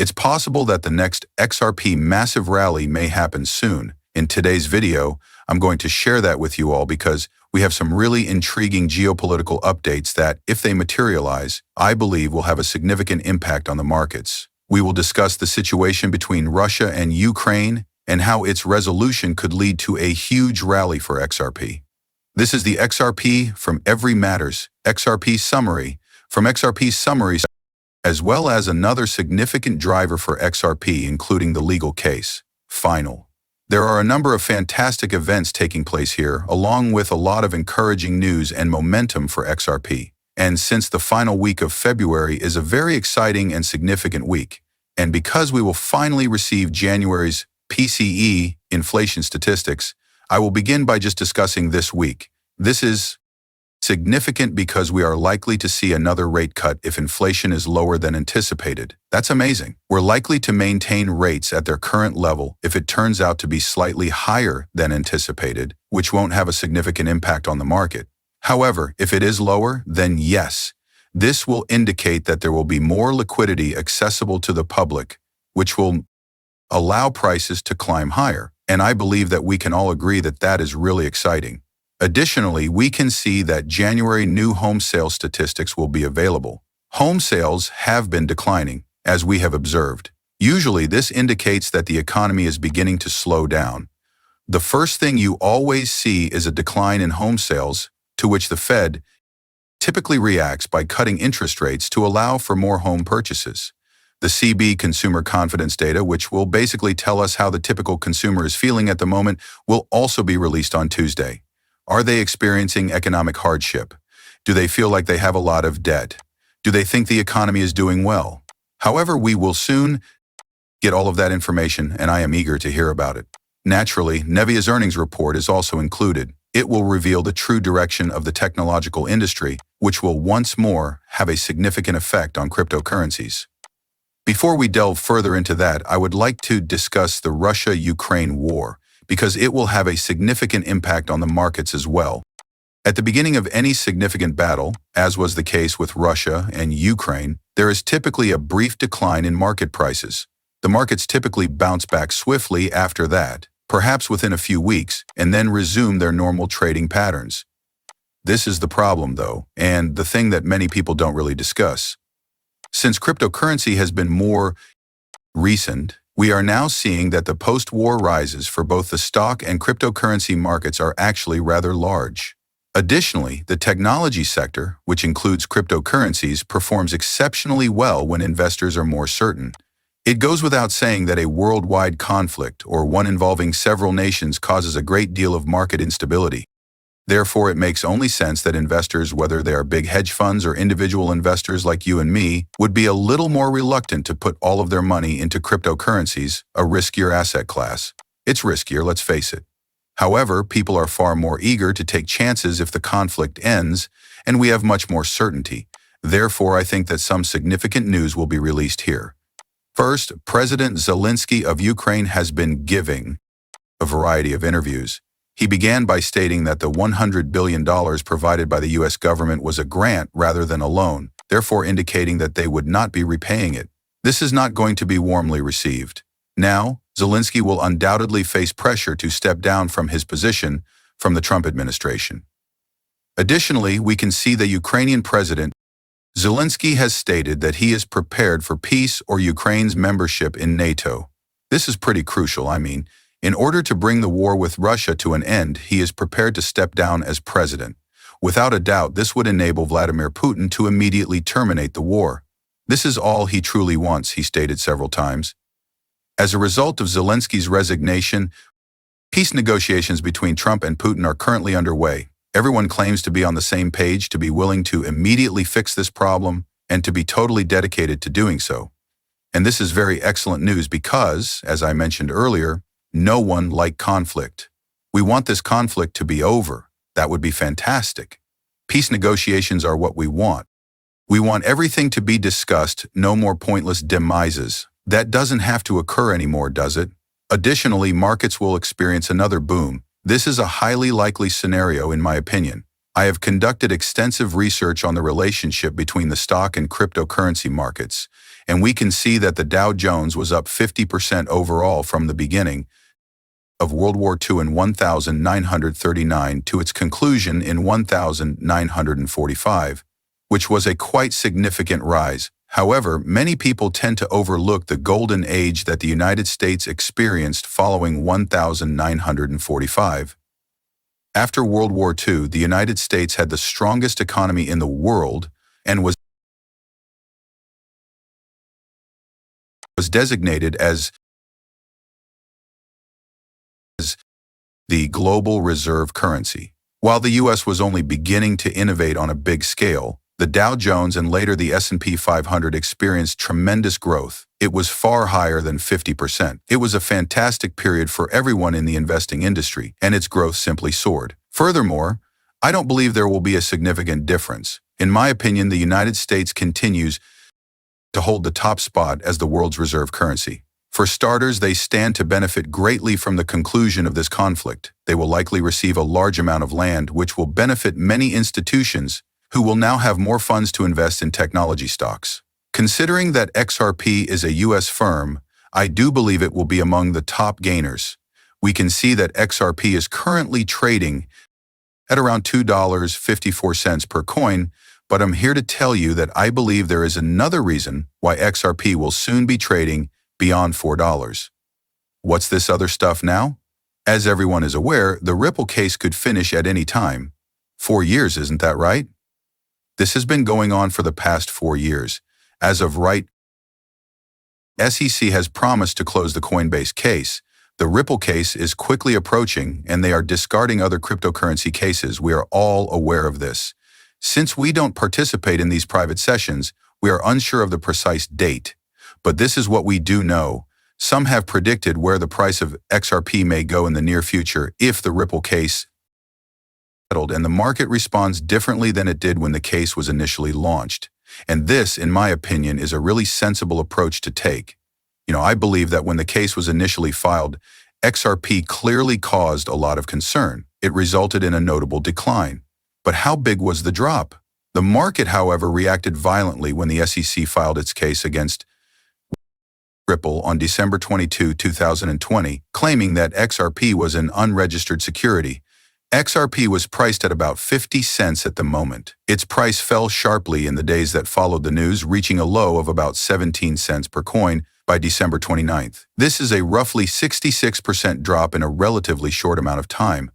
It's possible that the next XRP massive rally may happen soon. In today's video, I'm going to share that with you all because we have some really intriguing geopolitical updates that, if they materialize, I believe will have a significant impact on the markets. We will discuss the situation between Russia and Ukraine and how its resolution could lead to a huge rally for XRP. This is the XRP from Every Matters XRP Summary from XRP Summaries, as well as another significant driver for XRP, including the legal case. Final. There are a number of fantastic events taking place here, along with a lot of encouraging news and momentum for XRP. And since the final week of February is a very exciting and significant week, and because we will finally receive January's PCE inflation statistics, I will begin by just discussing this week. This is significant because we are likely to see another rate cut if inflation is lower than anticipated. That's amazing. We're likely to maintain rates at their current level if it turns out to be slightly higher than anticipated, which won't have a significant impact on the market. However, if it is lower, then yes, this will indicate that there will be more liquidity accessible to the public, which will allow prices to climb higher. And I believe that we can all agree that that is really exciting. Additionally, we can see that January new home sales statistics will be available. Home sales have been declining, as we have observed. Usually, this indicates that the economy is beginning to slow down. The first thing you always see is a decline in home sales, to which the Fed typically reacts by cutting interest rates to allow for more home purchases. The CB consumer confidence data, which will basically tell us how the typical consumer is feeling at the moment, will also be released on Tuesday. Are they experiencing economic hardship? Do they feel like they have a lot of debt? Do they think the economy is doing well? However, we will soon get all of that information, and I am eager to hear about it. Naturally, Nevia's earnings report is also included. It will reveal the true direction of the technological industry, which will once more have a significant effect on cryptocurrencies. Before we delve further into that, I would like to discuss the Russia-Ukraine war, because it will have a significant impact on the markets as well. At the beginning of any significant battle, as was the case with Russia and Ukraine, there is typically a brief decline in market prices. The markets typically bounce back swiftly after that, perhaps within a few weeks, and then resume their normal trading patterns. This is the problem, though, and the thing that many people don't really discuss. Since cryptocurrency has been more recent, we are now seeing that the post-war rises for both the stock and cryptocurrency markets are actually rather large. Additionally, the technology sector, which includes cryptocurrencies, performs exceptionally well when investors are more certain. It goes without saying that a worldwide conflict, or one involving several nations, causes a great deal of market instability. Therefore, it makes only sense that investors, whether they are big hedge funds or individual investors like you and me, would be a little more reluctant to put all of their money into cryptocurrencies, a riskier asset class. It's riskier, let's face it. However, people are far more eager to take chances if the conflict ends, and we have much more certainty. Therefore, I think that some significant news will be released here. First, President Zelensky of Ukraine has been giving a variety of interviews. He began by stating that the $100 billion provided by the U.S. government was a grant rather than a loan, therefore indicating that they would not be repaying it. This is not going to be warmly received. Now, Zelensky will undoubtedly face pressure to step down from his position from the Trump administration. Additionally, we can see the Ukrainian president Zelensky has stated that he is prepared for peace or Ukraine's membership in NATO. This is pretty crucial. In order to bring the war with Russia to an end, he is prepared to step down as president. Without a doubt, this would enable Vladimir Putin to immediately terminate the war. This is all he truly wants, he stated several times. As a result of Zelensky's resignation, peace negotiations between Trump and Putin are currently underway. Everyone claims to be on the same page, to be willing to immediately fix this problem, and to be totally dedicated to doing so. And this is very excellent news because, as I mentioned earlier, no one likes conflict. We want this conflict to be over. That would be fantastic. Peace negotiations are what we want. We want everything to be discussed, no more pointless demises. That doesn't have to occur anymore, does it? Additionally, markets will experience another boom. This is a highly likely scenario, in my opinion. I have conducted extensive research on the relationship between the stock and cryptocurrency markets, And we can see that the Dow Jones was up 50% overall from the beginning of World War II in 1939 to its conclusion in 1945, which was a quite significant rise. However, many people tend to overlook the golden age that the United States experienced following 1945. After World War II, the United States had the strongest economy in the world and was designated as the global reserve currency. While the U.S. was only beginning to innovate on a big scale, the Dow Jones and later the S&P 500 experienced tremendous growth. It was far higher than 50%. It was a fantastic period for everyone in the investing industry, and its growth simply soared. Furthermore, I don't believe there will be a significant difference. In my opinion, the United States continues to hold the top spot as the world's reserve currency. For starters, they stand to benefit greatly from the conclusion of this conflict. They will likely receive a large amount of land, which will benefit many institutions who will now have more funds to invest in technology stocks. Considering that XRP is a U.S. firm, I do believe it will be among the top gainers. We can see that XRP is currently trading at around $2.54 per coin, but I'm here to tell you that I believe there is another reason why XRP will soon be trading beyond $4. What's this other stuff now? As everyone is aware, the Ripple case could finish at any time. 4 years, isn't that right? This has been going on for the past 4 years. As of right, SEC has promised to close the Coinbase case. The Ripple case is quickly approaching, and they are discarding other cryptocurrency cases. We are all aware of this. Since we don't participate in these private sessions, we are unsure of the precise date. But this is what we do know. Some have predicted where the price of XRP may go in the near future if the Ripple case settled, and the market responds differently than it did when the case was initially launched. And this, in my opinion, is a really sensible approach to take. I believe that when the case was initially filed, XRP clearly caused a lot of concern. It resulted in a notable decline. But how big was the drop? The market, however, reacted violently when the SEC filed its case against Ripple on December 22, 2020, claiming that XRP was an unregistered security. XRP was priced at about 50 cents at the moment. Its price fell sharply in the days that followed the news, reaching a low of about 17 cents per coin by December 29th. This is a roughly 66% drop in a relatively short amount of time.